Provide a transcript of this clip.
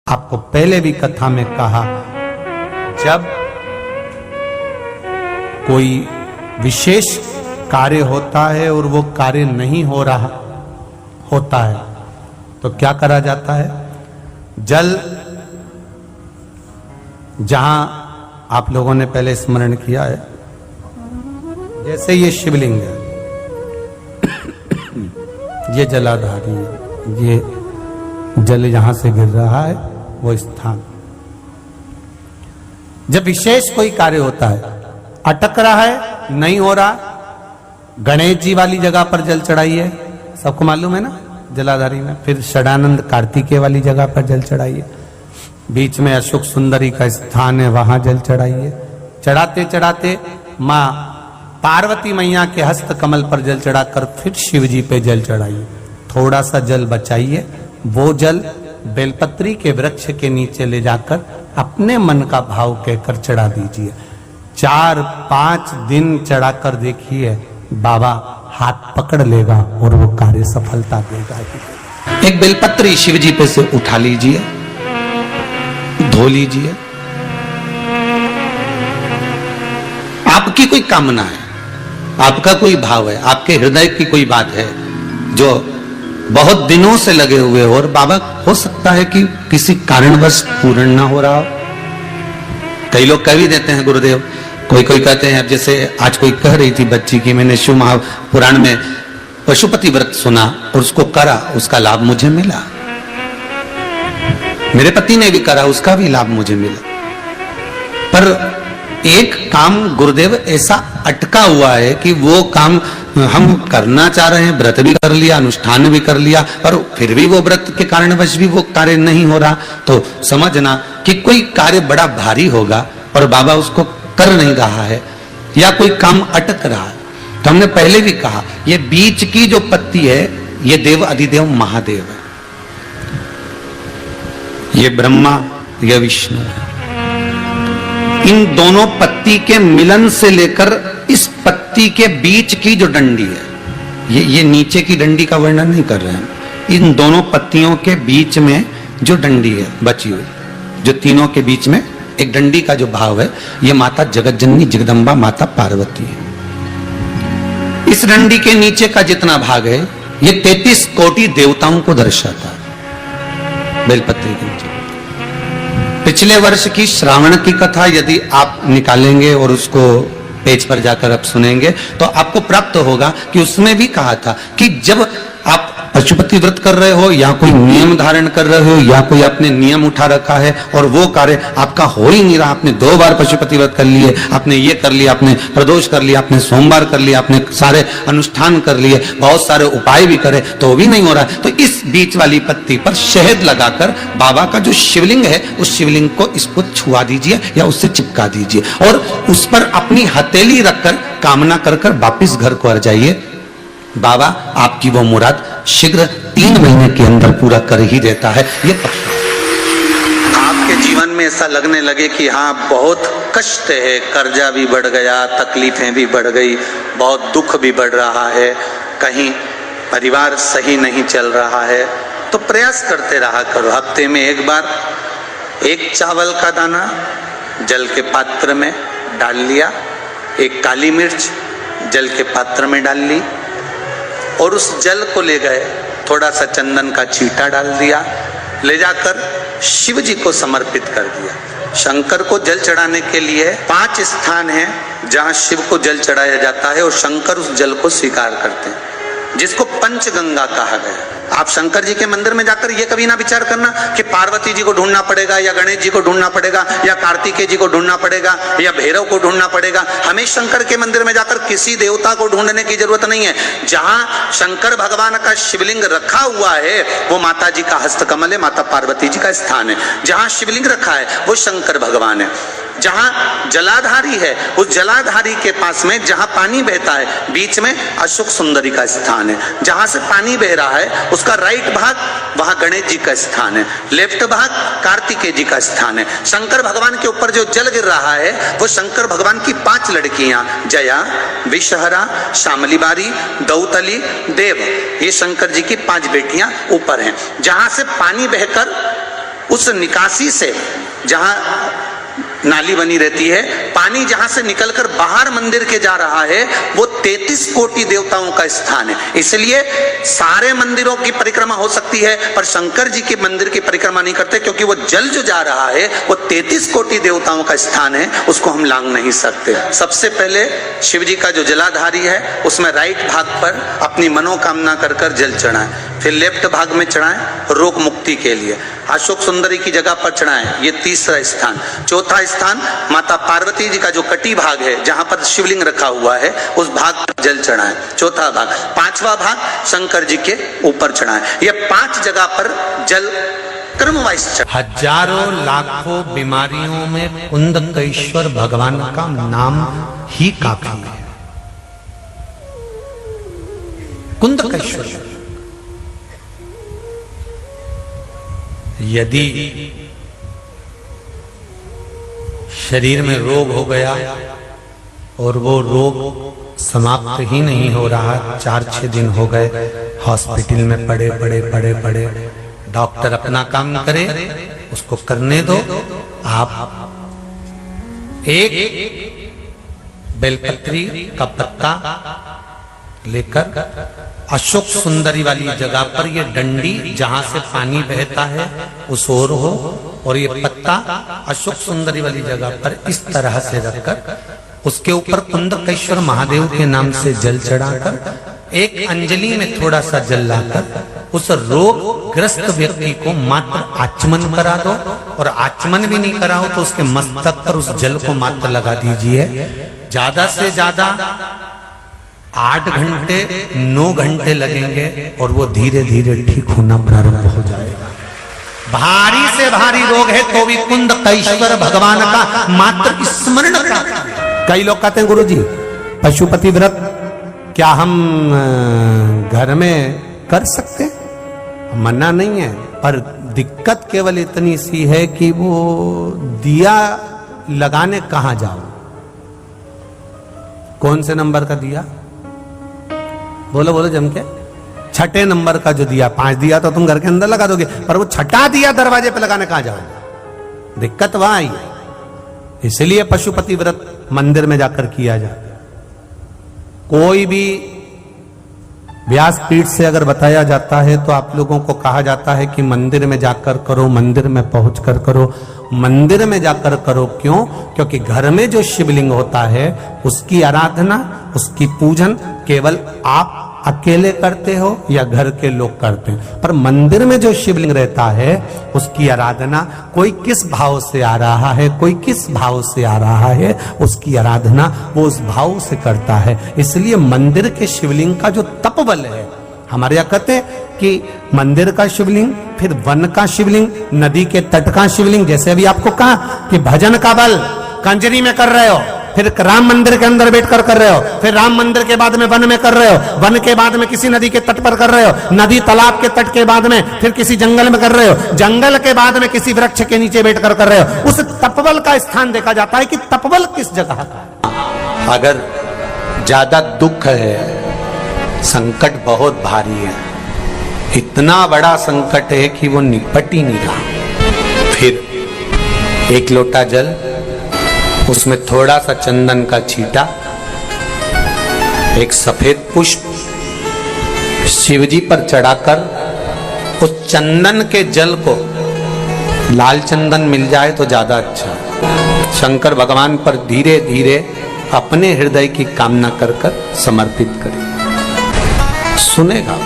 आपको पहले भी कथा में कहा, जब कोई विशेष कार्य होता है और वो कार्य नहीं हो रहा होता है तो क्या करा जाता है? जल, जहां आप लोगों ने पहले स्मरण किया है, जैसे ये शिवलिंग है, ये जलाधारी है, ये जल यहां से गिर रहा है, वो स्थान। जब विशेष कोई कार्य होता है, अटक रहा है, नहीं हो रहा, गणेश जी वाली जगह पर जल चढ़ाइए, सबको मालूम है ना जलाधारी में। फिर षडानंद कार्तिकेय वाली जगह पर जल चढ़ाइए, बीच में अशोक सुंदरी का स्थान है, वहां जल चढ़ाइए। चढ़ाते चढ़ाते मां पार्वती मैया के हस्त कमल पर जल चढ़ाकर फिर शिव जी पे जल चढ़ाइए। थोड़ा सा जल बचाइए, वो जल बेलपत्री के वृक्ष के नीचे ले जाकर अपने मन का भाव कहकर चढ़ा दीजिए। 4-5 दिन चढ़ाकर देखिए, बाबा हाथ पकड़ लेगा और वो कार्य सफलता देगा। एक बेलपत्री शिव जी पे से उठा लीजिए, धो लीजिए। आपकी कोई कामना है, आपका कोई भाव है, आपके हृदय की कोई बात है जो बहुत दिनों से लगे हुए हो, और बाबा हो सकता है कि किसी कारणवश पूर्ण ना हो रहा हो। कई लोग कह भी देते हैं गुरुदेव, कोई कोई कहते हैं, जैसे आज कोई कह रही थी बच्ची की, मैंने शिव महापुराण में पशुपति व्रत सुना और उसको करा, उसका लाभ मुझे मिला। मेरे पति ने भी करा, उसका भी लाभ मुझे मिला। पर एक काम गुरुदेव ऐसा अटका हुआ है कि वो काम हम करना चाह रहे हैं, व्रत भी कर लिया, अनुष्ठान भी कर लिया, पर फिर भी वो व्रत के कारणवश भी वो कार्य नहीं हो रहा। तो समझना कि कोई कार्य बड़ा भारी होगा और बाबा उसको कर नहीं रहा है, या कोई काम अटक रहा है। तो हमने पहले भी कहा, ये बीच की जो पत्ती है, ये देव अधिदेव महादेव है, ये ब्रह्मा, ये विष्णु है। इन दोनों पत्ती के मिलन से लेकर इस पत्ती के बीच की जो डंडी है, ये नीचे की डंडी का वर्णन नहीं कर रहे हैं, इन दोनों पत्तियों के बीच में जो डंडी है बची हुई, जो तीनों के बीच में एक डंडी का जो भाव है, ये माता जगतजननी जगदम्बा माता पार्वती है। इस डंडी के नीचे का जितना भाग है, ये 33 कोटि देवताओं को दर्शाता है। बेलपत्री के नीचे पिछले वर्ष की श्रावण की कथा यदि आप निकालेंगे और उसको पेज पर जाकर आप सुनेंगे तो आपको प्राप्त होगा कि उसमें भी कहा था कि जब आप पशुपति व्रत कर रहे हो, या कोई नियम धारण कर रहे हो, या कोई आपने नियम उठा रखा है और वो कार्य आपका हो ही नहीं रहा, आपने 2 बार पशुपति व्रत कर लिए, आपने ये कर लिया, आपने प्रदोष कर लिया, आपने सोमवार कर लिया, आपने सारे अनुष्ठान कर लिए, बहुत सारे उपाय भी करे, तो भी नहीं हो रहा है, तो इस बीच वाली पत्ती पर शहद लगाकर बाबा का जो शिवलिंग है, उस शिवलिंग को इसको छुआ दीजिए या उससे चिपका दीजिए, और उस पर अपनी हथेली रखकर कामना कर कर वापिस घर को आ जाइए। बाबा आपकी वो मुराद शीघ्र 3 महीने के अंदर पूरा कर ही देता है। ये आपके जीवन में ऐसा लगने लगे कि हाँ बहुत कष्ट है, कर्जा भी बढ़ गया, तकलीफें भी बढ़ गई, बहुत दुख भी बढ़ रहा है, कहीं परिवार सही नहीं चल रहा है, तो प्रयास करते रहा करो। हफ्ते में एक बार 1 चावल का दाना जल के पात्र में डाल लिया, 1 काली मिर्च जल के पात्र में डाल ली, और उस जल को ले गए, थोड़ा सा चंदन का छींटा डाल दिया, ले जाकर शिव जी को समर्पित कर दिया। शंकर को जल चढ़ाने के लिए 5 स्थान हैं जहां शिव को जल चढ़ाया जाता है, और शंकर उस जल को स्वीकार करते हैं, जिसको पंचगंगा कहा गया। आप शंकर जी के मंदिर में जाकर ये कभी ना विचार करना कि पार्वती जी को ढूंढना पड़ेगा, या गणेश जी को ढूंढना पड़ेगा, या कार्तिकेय जी को ढूंढना पड़ेगा, या भैरव को ढूंढना पड़ेगा। हमें शंकर के मंदिर में जाकर किसी देवता को ढूंढने की जरूरत नहीं है। जहां शंकर भगवान का शिवलिंग रखा हुआ है, वो माता जी का हस्तकमल है, माता पार्वती जी का स्थान है। जहां शिवलिंग रखा है वो शंकर भगवान है। जहां जलाधारी है, उस जलाधारी के पास में जहां पानी बहता है, बीच में अशोक सुंदरी का स्थान है। जहां से पानी बह रहा है उसका राइट भाग, वहां गणेश जी का स्थान है, लेफ्ट भाग कार्तिकेय जी का स्थान है। शंकर भगवान के ऊपर जो जल गिर रहा है वो शंकर भगवान की 5 लड़कियां, जया, विषहरा, शामलीबारी, दौतली, देव, ये शंकर जी की 5 बेटियां ऊपर हैं। जहां से पानी बहकर उस निकासी से, जहां नाली बनी रहती है, पानी जहां से निकलकर बाहर मंदिर के जा रहा है, वो 33 कोटि देवताओं का स्थान है। इसलिए सारे मंदिरों की परिक्रमा हो सकती है, पर शंकर जी के मंदिर की परिक्रमा नहीं करते, क्योंकि वो जल जो जा रहा है वो 33 कोटि देवताओं का स्थान है, उसको हम लांग नहीं सकते। सबसे पहले शिव जी का जो जलाधारी है उसमें राइट भाग पर अपनी मनोकामना कर कर जल चढ़ाएं, फिर लेफ्ट भाग में चढ़ाएं रोग मुक्ति के लिए, अशोक सुंदरी की जगह पर चढ़ाएं, ये तीसरा स्थान। चौथा स्थान माता पार्वती जी का जो कटी भाग है, जहां पर शिवलिंग रखा हुआ है, उस भाग पर जल चढ़ाएं, चौथा भाग। पांचवा भाग शंकर जी के ऊपर चढ़ाएं। ये 5 जगह पर जल क्रमवाइज चढ़ाएं। हजारों लाखों बीमारियों में कुंदकेश्वर भगवान का नाम ही काफी है। कुंदकेश्वर, यदि शरीर में रोग हो गया और वो रोग समाप्त ही नहीं हो रहा, 4-6 दिन हो गए हॉस्पिटल में पड़े, डॉक्टर अपना काम करे, उसको करने दो। आप एक बेलपत्री का पत्ता लेकर अशोक सुंदरी वाली जगह पर, ये डंडी जहां से पानी बहता है उस ओर हो, और ये पत्ता अशोक सुंदरी वाली जगह पर इस तरह से रखकर उसके ऊपर कुंदकेश्वर महादेव के नाम से जल चढ़ाकर एक अंजलि में थोड़ा सा जल लाकर उस रोग ग्रस्त व्यक्ति को मात्र आचमन करा दो, और आचमन भी नहीं करा हो तो उसके मस्तक पर उस जल को मात्र लगा दीजिए। ज्यादा से ज्यादा 8 घंटे 9 घंटे लगेंगे और वो धीरे धीरे ठीक होना प्रारंभ हो जाएगा। भारी से भारी रोग है तो भी कुंदकेश्वर भगवान का मात्र स्मरण प्राप्त। कई लोग कहते हैं गुरुजी पशुपति व्रत क्या हम घर में कर सकते हैं? मना नहीं है, पर दिक्कत केवल इतनी सी है कि वो दिया लगाने कहां जाओ, कौन से नंबर का दिया? बोलो जम के। 6ठे नंबर का जो दिया, 5 दिया तो तुम घर के अंदर लगा दोगे, पर वो 6ठा दिया दरवाजे पे लगाने कहां जाओ? दिक्कत वहां आई है। इसलिए पशुपति व्रत मंदिर में जाकर किया जाता है। कोई भी व्यासपीठ से अगर बताया जाता है तो आप लोगों को कहा जाता है कि मंदिर में जाकर करो, मंदिर में पहुंचकर करो। मंदिर में जाकर करो क्यों? क्योंकि घर में जो शिवलिंग होता है उसकी आराधना, उसकी पूजन केवल आप अकेले करते हो या घर के लोग करते हैं, पर मंदिर में जो शिवलिंग रहता है उसकी आराधना कोई किस भाव से आ रहा है, कोई किस भाव से आ रहा है, उसकी आराधना वो उस भाव से करता है। इसलिए मंदिर के शिवलिंग का जो तपबल है, हमारे यहाँ कहते हैं कि मंदिर का शिवलिंग, फिर वन का शिवलिंग, नदी के तट का शिवलिंग। जैसे अभी आपको कहा कि भजन का बल कंजरी में कर रहे हो, फिर राम मंदिर के अंदर बैठकर कर रहे हो, फिर राम मंदिर के बाद में वन में कर रहे हो, वन के बाद में किसी नदी के तट पर कर रहे हो, नदी तालाब के तट के बाद में फिर किसी जंगल में कर रहे हो, जंगल के बाद में किसी वृक्ष के नीचे बैठकर कर रहे हो। उस तपबल का स्थान देखा जाता है कि तपबल किस जगह का। अगर ज्यादा दुख है, संकट बहुत भारी है, इतना बड़ा संकट है कि वो निपट ही नहीं रहा, फिर एक लोटा जल, उसमें थोड़ा सा चंदन का छींटा, एक सफेद पुष्प शिवजी पर चढ़ाकर उस चंदन के जल को, लाल चंदन मिल जाए तो ज्यादा अच्छा, शंकर भगवान पर धीरे धीरे अपने हृदय की कामना कर कर समर्पित करें। सुनेगा।